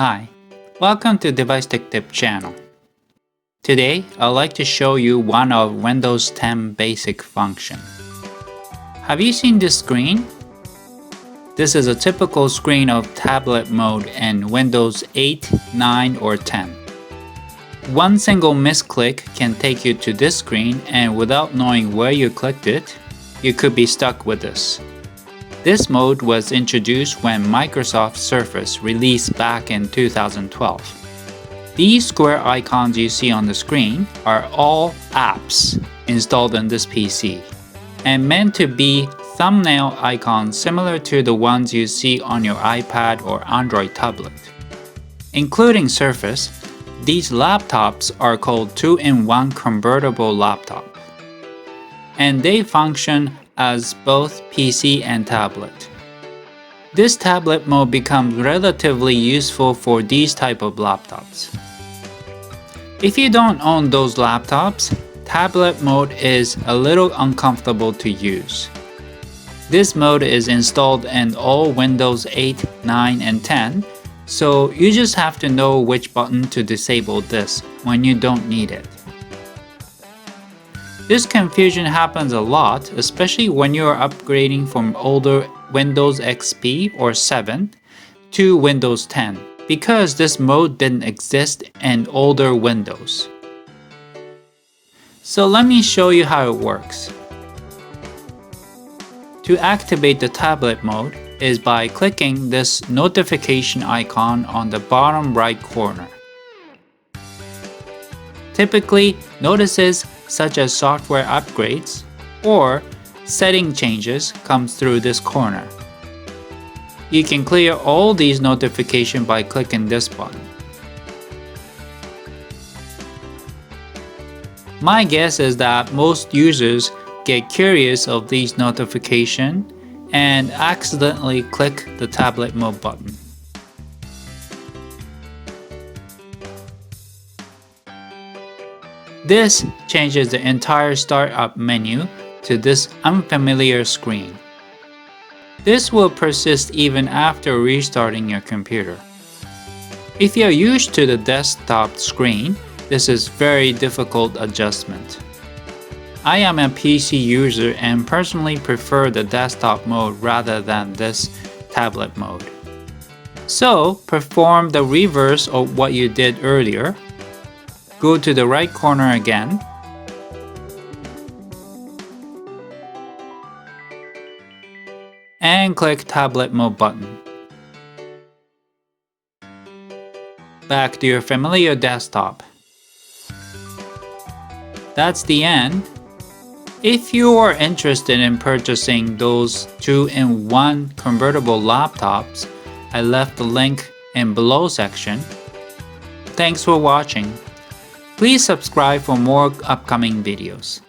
Hi, welcome to Device Tech Tip channel. Today, I'd like to show you one of Windows 10 basic function. Have you seen this screen? This is a typical screen of tablet mode in Windows 8, 9, or 10. One single misclick can take you to this screen, and without knowing where you clicked it, you could be stuck with this. This mode was introduced when Microsoft Surface released back in 2012. These square icons you see on the screen are all apps installed on this PC and meant to be thumbnail icons similar to the ones you see on your iPad or Android tablet. Including Surface, these laptops are called 2-in-1 convertible laptop, and they function as both PC and tablet. This tablet mode becomes relatively useful for these type of laptops. If you don't own those laptops, tablet mode is a little uncomfortable to use. This mode is installed in all Windows 8, 9, and 10, so you just have to know which button to disable this when you don't need it. This confusion happens a lot, especially when you are upgrading from older Windows XP or 7 to Windows 10, because this mode didn't exist in older Windows. So let me show you how it works. To activate the tablet mode is by clicking this notification icon on the bottom right corner. Typically, notices such as software upgrades or setting changes comes through this corner. You can clear all these notifications by clicking this button. My guess is that most users get curious of these notifications and accidentally click the tablet mode button. This changes the entire startup menu to this unfamiliar screen. This will persist even after restarting your computer. If you're used to the desktop screen, this is very difficult adjustment. I am a PC user and personally prefer the desktop mode rather than this tablet mode. So, perform the reverse of what you did earlier. Go to the right corner again, and click tablet mode button. Back to your familiar desktop. That's the end. If you are interested in purchasing those 2-in-1 convertible laptops, I left the link in below section. Thanks for watching. Please subscribe for more upcoming videos.